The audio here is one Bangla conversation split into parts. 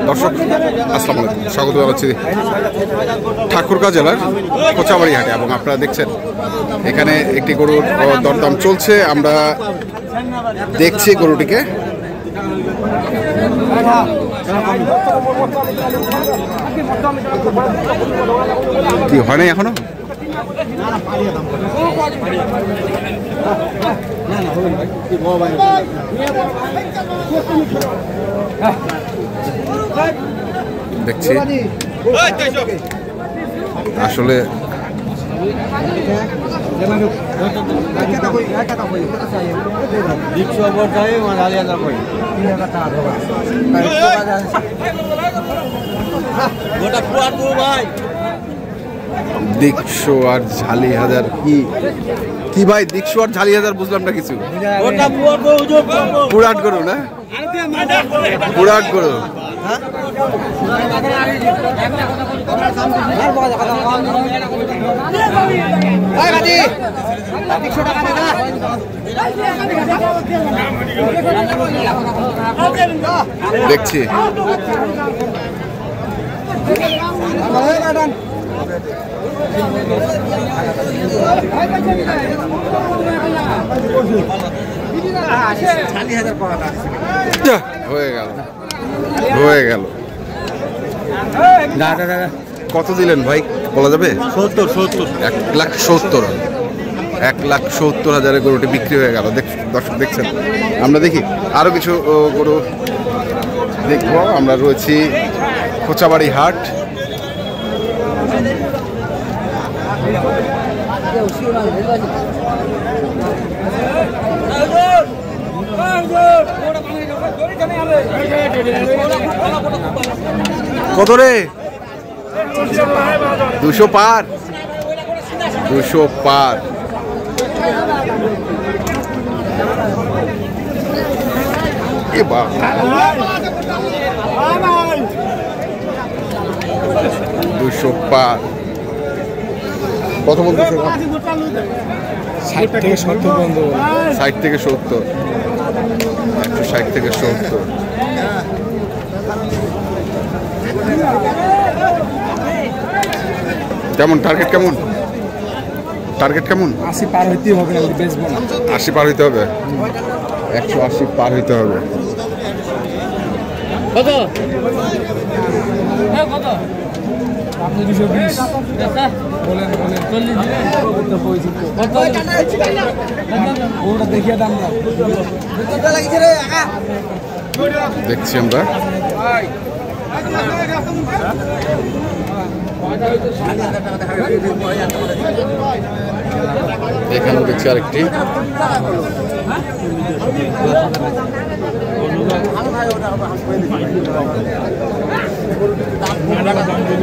দর্শক আসসালামু আলাইকুম, স্বাগত জানাচ্ছি ঠাকুরগাঁও জেলার কোচাবাড়ি হাটে। এবং আপনারা দেখছেন এখানে একটি গরুর দরদাম চলছে। আমরা দেখছি গরুটিকে। কি হয় নাই এখনো? দেখছি আসলে দীক্ষু আর ঝালি হাজার কি ভাই? দীক্ষু আর ঝালি হাজার বুঝলাম না কিছু। পুরাট গরু না? পুরাট গরু। দেখছি হয়ে গেল। কত দিলেন ভাই বলা যাবে? 1,70,000। 1,70,000 গরুটি বিক্রি হয়ে গেল। দর্শক দেখছেন, আমরা দেখি আরো কিছু গরু দেখবো। আমরা রয়েছি কোচাবাড়ি হাট। কত রে? 200 পার। 200 পার। এ বাবা, 200 পার। কত বলতেছে? 60 থেকে 70 বন্ধ। 60 থেকে 70। 160 থেকে 70। কেমন টার্গেট? কেমন টার্গেট? কেমন? 80 পার হইতে হবে না, বেচবো না। 80 পার হইতে হবে। 180 পার হইতে হবে। কত? কত? আপনি 220 বলেন। 40 দিবেন তো পয়সা কত? ওটা দেখিয়ে দাম না। কত লাগিছে রে আগা? দেখছি আমরা এখানে দেখছি আরেকটি।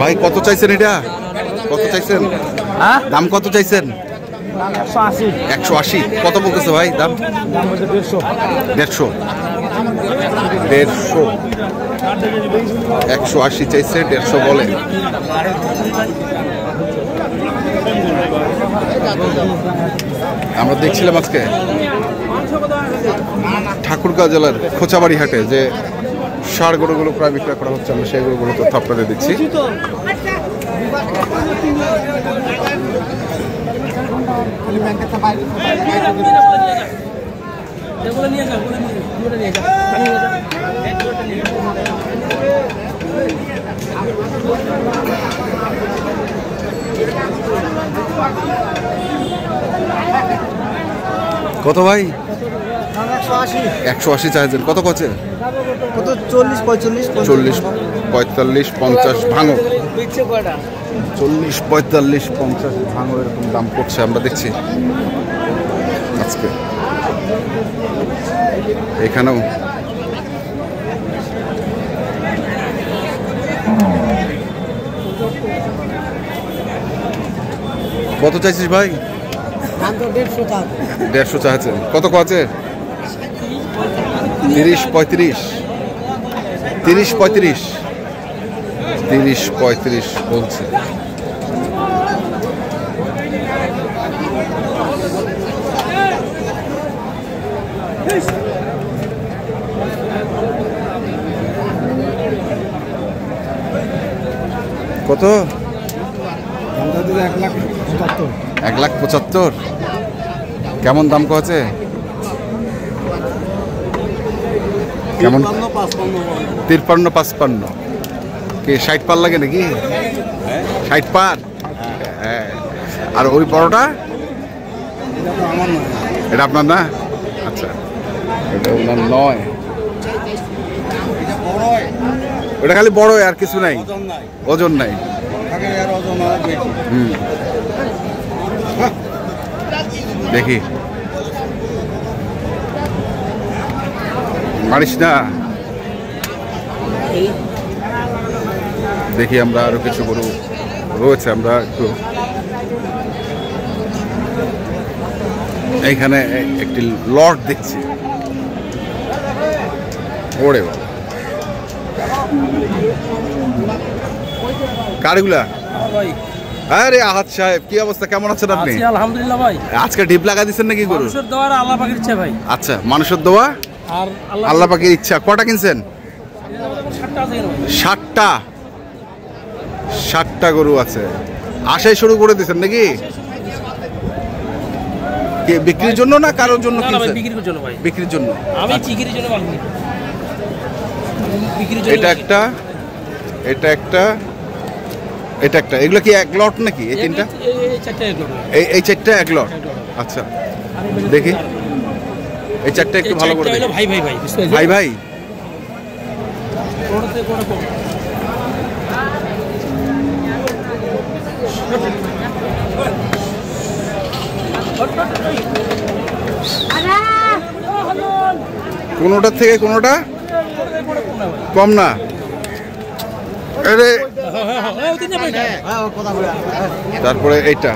ভাই কত চাইছেন এটা? কত চাইছেন? দাম কত চাইছেন? 180। কত বলতেছে ভাই দাম? 150। 180 চাইছে, 150 বলে। আমরা দেখছিলাম আজকে ঠাকুরগাঁও জেলার কোচাবাড়ি হাটে যে ষাঁড় গরুগুলো প্রায় বিক্রয় করা হচ্ছে। আমরা সেই গরুগুলো তথ্য আপনাদের দিচ্ছি। কত ভাই? 180 চাইছেন। কত কছে? 40 45 40 45 50 ভাঙো। 40 45 50 ভাঙো এরকম দাম পড়ছে। আমরা দেখছি আজকে এখানেও কত চাইছিস ভাই? 150 চাইছেন। কত আছে? 30 35। 30 35। 30 35 বলছে। কত? 1,75,000। কেমন দাম কছে? কেমন? 53-55। কি 60 পার লাগে নাকি? 60 পার। হ্যাঁ। আর ওই বড়টা এটা আপনার না? আচ্ছা, এটা ওনার নয়। ওটা খালি বড়, আর কিছু নাই, ওজন নাই। দেখি, মারিস না। দেখি আমরা আরো কিছু গরু রয়েছে, আমরা একটু এইখানে একটি লট দেখছি। ওরে বাবা, কারিগুলা। আরে আহাদ সাহেব, কি অবস্থা, কেমন আছেন আপনি? আলহামদুলিল্লাহ ভাই। আজকে ডিপ লাগা দিচ্ছেন নাকি গরু? মানুষের দোয়া আর আল্লাহ পাকের ইচ্ছা ভাই। আচ্ছা, মানুষের দোয়া আর আল্লাহ পাকের ইচ্ছা। কটা কিনছেন? 60টা গরু আছে। আশাই শুরু করে দিচ্ছেন নাকি? বিক্রির জন্য না কারোর জন্য? বিক্রির জন্য ভাই। বিক্রির জন্য। আমি বিক্রির জন্য মাল কিনি। এটা একটা, এটা একটা, এটা একটা। এগুলো কি এক লট নাকি? এই তিনটা, এই চারটা এক লট। আচ্ছা, দেখি এই চারটা একটু ভালো করে দেখি। ভাই ভাই ভাই ভাই ভাই কোনোটার থেকে কোনোটা কম না। তারপরে এইটা,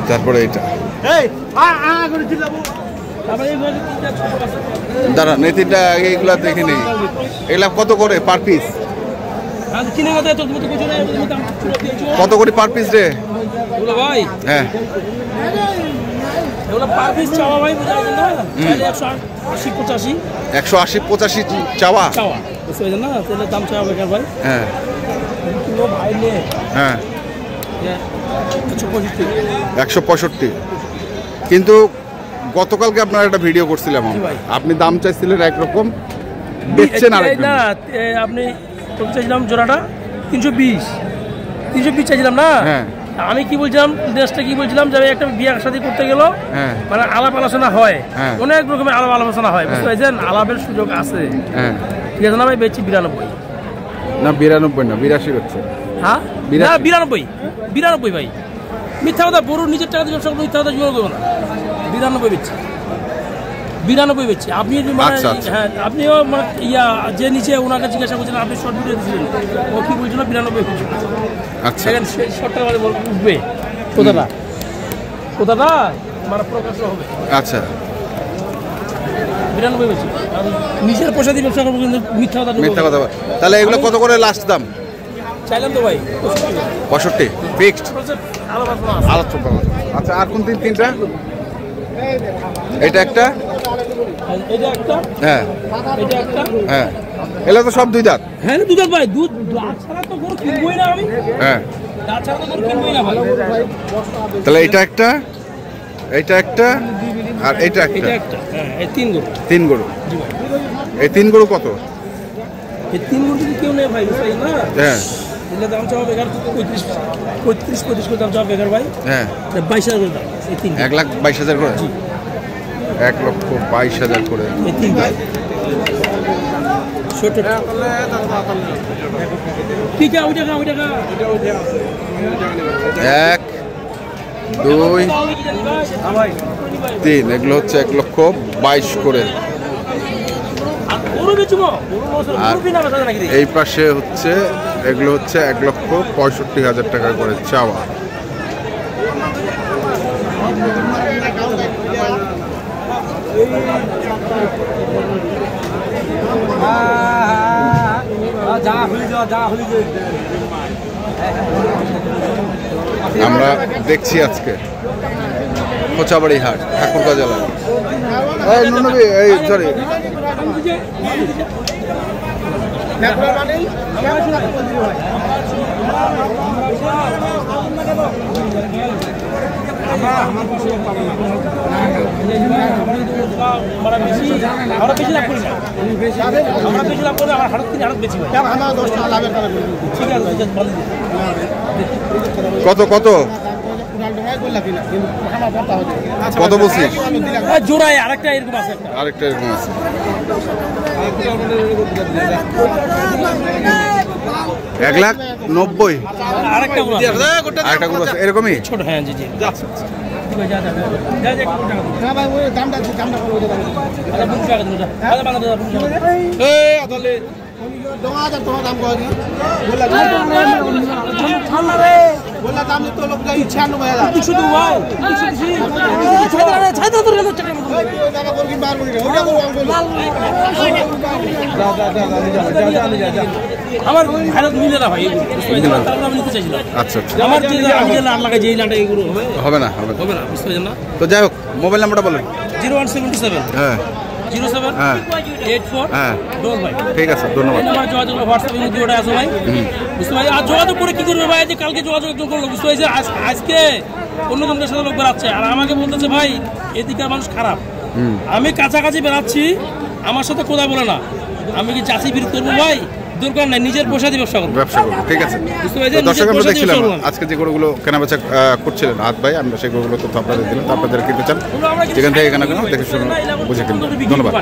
তারপরে এইটা। দাঁড়ান, এই তিনটা এইগুলা দেখে নেই। এগুলা কত করে পার পিস? কত করে পার পিস রে ভাই? হ্যাঁ, পার পিস চাওয়া ভাই, 180-85 চাওয়া। না তাহলে দাম চাওয়া বেকার ভাই। হ্যাঁ ভাই নে। হ্যাঁ, 165। কিন্তু গতকালকে আপনার একটা ভিডিও করছিলাম, আপনি দাম চাইছিলেন একরকম, দেখছেন আরেক না। আপনি চাইছিলাম জোড়াটা 320 চাইছিলাম না। হ্যাঁ, আমি কি বলছিলাম, ড্রেসটা কি বলছিলাম, যে একটা বিয়ে শাদী করতে গেল, মানে আলাপ আলোচনা হয়, অনেক রকমের আলাপ আলোচনা হয়, বুঝতে পারছেন? আলাপের সুযোগ আছে। ঠিক আছে না ভাই? বেচি 92 না, 92 না, 82 হচ্ছে। হ্যাঁ, 92 ভাই। মিথ্যা কথা, বড় নিজের টাকা দিয়ে ব্যবসা করবো, মিথ্যা কথা জীবন করবো না। 92 বেচছি। আপনি হ্যাঁ, আপনিও মানে যে নিচে ওনাকে জিজ্ঞাসা করছেন, আপনি শর্ট ভিডিও দিয়েছিলেন, ও কি বলছিল? 92 বলছিল। আচ্ছা, শর্টটা মানে উঠবে কোথাটা মানে প্রকাশ হবে। আচ্ছা, 92 বেচি। নিজের পয়সা দিয়ে ব্যবসা করবো, কিন্তু মিথ্যা কথা। তাহলে এগুলো কত করে লাস্ট দাম চাইলাম তো ভাই? 65 ফিক্সড। আচ্ছা, আর কোন তিনটা? এটা একটা, হ্যাঁ, হ্যাঁ, এগুলো তো সব দুই দাঁত। হ্যাঁ, দুই দাঁত ভাই। দুধ ছাড়া তো গরু কিনবই না আমি। হ্যাঁ, দাঁত ছাড়া তো গরু কিনবই না ভাই। তাহলে এটা একটা, এইটা একটা, আর এইটা একটা। হ্যাঁ, এই তিন গরু। এই 3 গরু কত? এই 3 গরু যদি কেউ নেই ভাই, বুঝলেন না? হ্যাঁ, এগুলো দাম চাওয়া বেকার 35 করে দাম চাওয়া বেকার ভাই। হ্যাঁ, 22,000 করে দাম। এই 3 1,22,000 করে। 1,22,000 করে এই 3 ভাই। ছোট ঠিক আছে, ওই টাকা 1, 2, 3, এগুলো হচ্ছে 1,22,000 করে। আর এই পাশে হচ্ছে এগুলো হচ্ছে 1,65,000 টাকা করে চাওয়া। আমরা দেখছি আজকে কোচাবাড়ি হাট, ঠাকুরগাঁ জেলা। এই সরি, কত কত কত বলছিস? জোড়ায় আরেকটা এরকম আছে, আরেকটা এরকম আছে। 1,90,000 আরেকটা গরু আছে এরকমই ছোট। হ্যাঁ জি জি আমার ভারত মিলে না ভাই, আমি নিতে চাইছিলাম। আচ্ছা আচ্ছা, আমার যে আমি যে লাট লাগাই, যে লাটে এগুলো হবে না হবে হবে না, বুঝতে পারছেন না? তো যাই হোক, মোবাইল নাম্বারটা বলেন। 0177 হ্যাঁ 07 হ্যাঁ 84 হ্যাঁ 25। ঠিক আছে, ধন্যবাদ। যোগাযোগ হোয়াটসঅ্যাপের মধ্যে ওটা আছে ভাই, বুঝতে পারছি। আর যোগাযোগ করে কি করবে ভাই, যে কালকে যোগাযোগ করলো, বুঝতে পারছি। আজকে অন্য জনদের সাথে লোক বেড়াচ্ছে, আর আমাকে বলতেছে ভাই এদিকের মানুষ খারাপ। আমি কাছাকাছি বেড়াচ্ছি, আমার সাথে কথা বলে না। আমি কি চাষি বিরোধ করবো ভাই? দরকার নাই, নিজের পয়সা দিয়ে ব্যবসা করবো। ঠিক আছে। দর্শক, আমরা দেখছিলাম আজকে যে গরুগুলো কেনাবেচা করছিলেন হাত ভাই, আমরা সেই গরুগুলো তথ্য আপনাদের দিলাম। আপনাদের কিনতে চান যেখান থেকে কেনা কেন দেখে শুনে বুঝে কিনবেন। ধন্যবাদ।